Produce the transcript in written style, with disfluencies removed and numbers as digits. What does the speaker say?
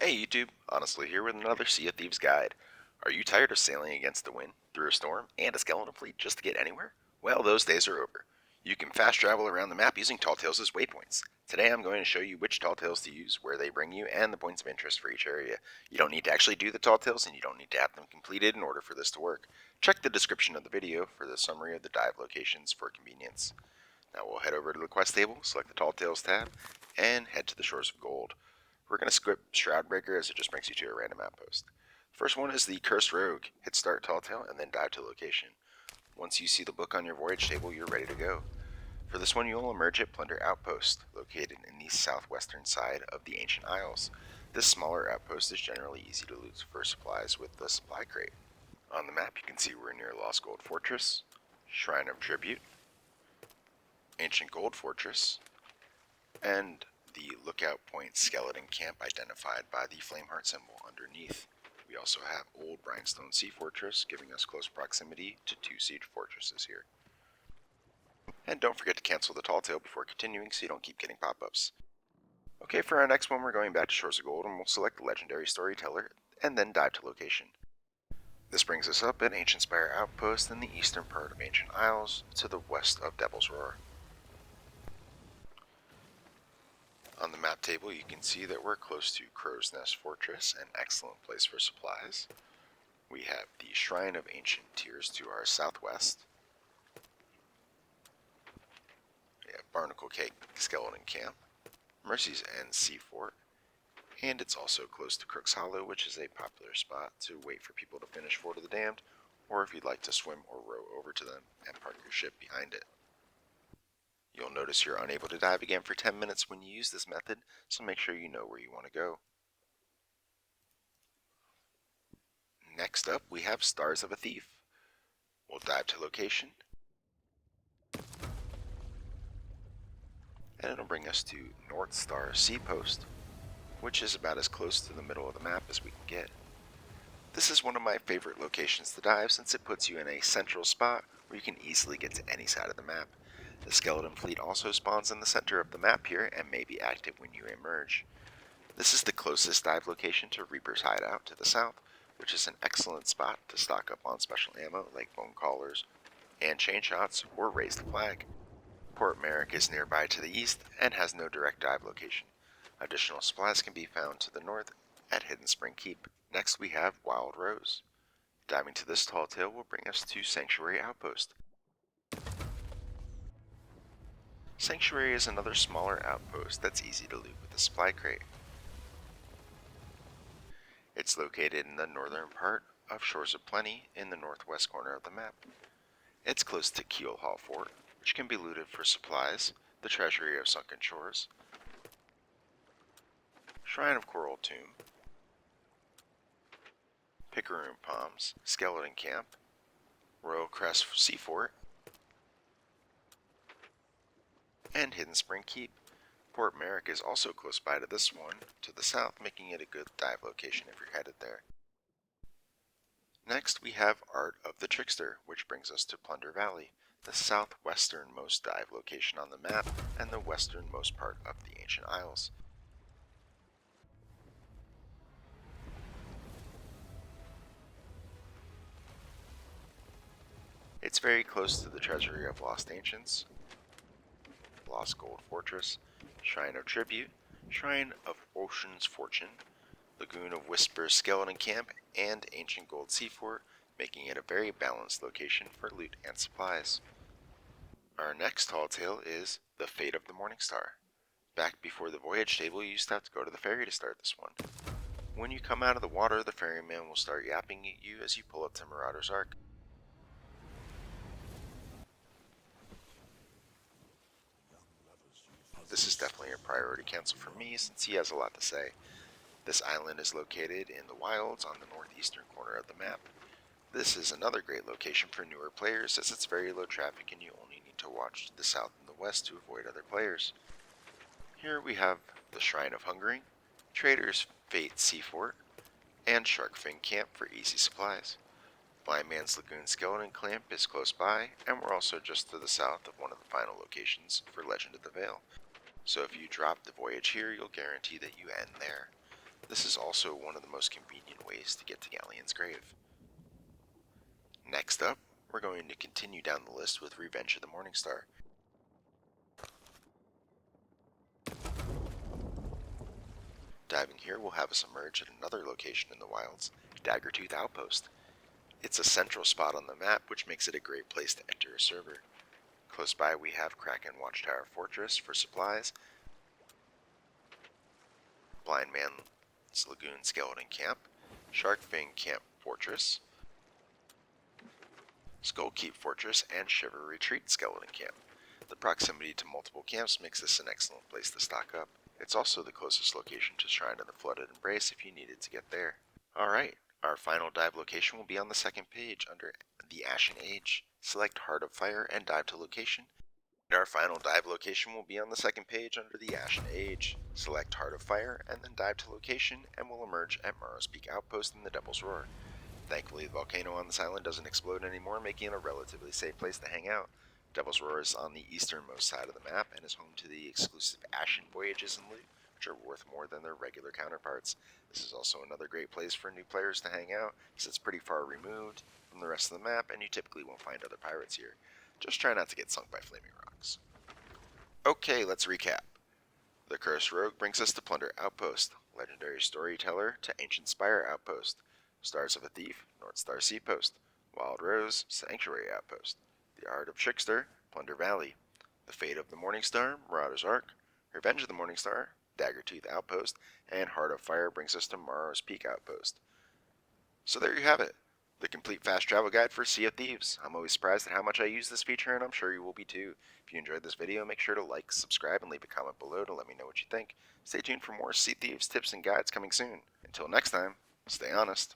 Hey YouTube, Honestly here with another Sea of Thieves guide. Are you tired of sailing against the wind, through a storm, and a skeleton fleet just to get anywhere? Well, those days are over. You can fast travel around the map using Tall Tales as waypoints. Today I'm going to show you which Tall Tales to use, where they bring you, and the points of interest for each area. You don't need to actually do the Tall Tales, and you don't need to have them completed in order for this to work. Check the description of the video for the summary of the dive locations for convenience. Now we'll head over to the quest table, select the Tall Tales tab, and head to the Shores of Gold. We're going to skip Shroudbreaker as it just brings you to a random outpost. First one is the Cursed Rogue. Hit start Tall Tale and then dive to location. Once you see the book on your voyage table, you're ready to go. For this one, you'll emerge at Plunder Outpost, located in the southwestern side of the Ancient Isles. This smaller outpost is generally easy to loot for supplies with the supply crate. On the map, you can see we're near Lost Gold Fortress, Shrine of Tribute, Ancient Gold Fortress, and the Lookout Point Skeleton Camp identified by the Flameheart symbol underneath. We also have Old Brimstone Sea Fortress, giving us close proximity to two siege fortresses here. And don't forget to cancel the Tall Tale before continuing so you don't keep getting pop-ups. Okay, for our next one we're going back to Shores of Gold and we'll select the Legendary Storyteller and then dive to location. This brings us up at Ancient Spire Outpost in the eastern part of Ancient Isles to the west of Devil's Roar. On the map table, you can see that we're close to Crow's Nest Fortress, an excellent place for supplies. We have the Shrine of Ancient Tears to our southwest. We have Barnacle Cake Skeleton Camp, Mercy's End Sea Fort, and it's also close to Crook's Hollow, which is a popular spot to wait for people to finish Fort of the Damned, or if you'd like to swim or row over to them and park your ship behind it. You'll notice you're unable to dive again for 10 minutes when you use this method, so make sure you know where you want to go. Next up, we have Stars of a Thief. We'll dive to location, and it'll bring us to North Star Sea Post, which is about as close to the middle of the map as we can get. This is one of my favorite locations to dive since it puts you in a central spot where you can easily get to any side of the map. The skeleton fleet also spawns in the center of the map here and may be active when you emerge. This is the closest dive location to Reaper's Hideout to the south, which is an excellent spot to stock up on special ammo like bone collars and chain shots or raise the flag. Port Merrick is nearby to the east and has no direct dive location. Additional supplies can be found to the north at Hidden Spring Keep. Next we have Wild Rose. Diving to this tall tale will bring us to Sanctuary Outpost. Sanctuary is another smaller outpost that's easy to loot with a supply crate. It's located in the northern part of Shores of Plenty in the northwest corner of the map. It's close to Keel Hall Fort, which can be looted for supplies, the Treasury of Sunken Shores, Shrine of Coral Tomb, Picaroon Palms Skeleton Camp, Royal Crest Sea Fort, and Hidden Spring Keep. Port Merrick is also close by to this one to the south, making it a good dive location if you're headed there. Next we have Art of the Trickster, which brings us to Plunder Valley, the southwesternmost dive location on the map and the westernmost part of the Ancient Isles. It's very close to the Treasury of Lost Ancients, Lost Gold Fortress, Shrine of Tribute, Shrine of Ocean's Fortune, Lagoon of Whispers Skeleton Camp, and Ancient Gold Sea Fort, making it a very balanced location for loot and supplies. Our next tall tale is The Fate of the Morning Star. Back before the voyage table, you used to have to go to the ferry to start this one. When you come out of the water, the ferryman will start yapping at you as you pull up to Marauder's Ark. This is definitely a priority cancel for me since he has a lot to say. This island is located in the wilds on the northeastern corner of the map. This is another great location for newer players as it's very low traffic and you only need to watch to the south and the west to avoid other players. Here we have the Shrine of Hungering, Trader's Fate Sea Fort, and Sharkfin Camp for easy supplies. Blind Man's Lagoon Skeleton Camp is close by, and we're also just to the south of one of the final locations for Legend of the Veil. So if you drop the voyage here, you'll guarantee that you end there. This is also one of the most convenient ways to get to Galleon's grave. Next up, we're going to continue down the list with Revenge of the Morningstar. Diving here will have us emerge at another location in the wilds, Daggertooth Outpost. It's a central spot on the map, which makes it a great place to enter a server. Close by we have Kraken Watchtower Fortress for supplies, Blind Man's Lagoon Skeleton Camp, Sharkfang Camp Fortress, Skullkeep Fortress, and Shiver Retreat Skeleton Camp. The proximity to multiple camps makes this an excellent place to stock up. It's also the closest location to Shrine of the Flooded Embrace if you needed to get there. Alright, our final dive location will be on the second page under the Ashen Age. Select Heart of Fire and dive to location. Our final dive location will be on the second page under the Ashen Age. Select Heart of Fire and then dive to location and we'll emerge at Morrow's Peak Outpost in the Devil's Roar. Thankfully, the volcano on this island doesn't explode anymore, making it a relatively safe place to hang out. Devil's Roar is on the easternmost side of the map and is home to the exclusive Ashen Voyages and loot, which are worth more than their regular counterparts. This is also another great place for new players to hang out, because it's pretty far removed from the rest of the map, and you typically won't find other pirates here. Just try not to get sunk by flaming rocks. Okay, let's recap. The Cursed Rogue brings us to Plunder Outpost, Legendary Storyteller to Ancient Spire Outpost, Stars of a Thief, North Star Seapost, Wild Rose, Sanctuary Outpost, The Art of Trickster, Plunder Valley, The Fate of the Morningstar, Marauder's Ark, Revenge of the Morningstar, Daggertooth Outpost, and Heart of Fire brings us to Morrow's Peak Outpost. So there you have it, the complete fast travel guide for Sea of Thieves. I'm always surprised at how much I use this feature, and I'm sure you will be too. If you enjoyed this video, make sure to like, subscribe, and leave a comment below to let me know what you think. Stay tuned for more Sea Thieves tips and guides coming soon. Until next time, stay honest.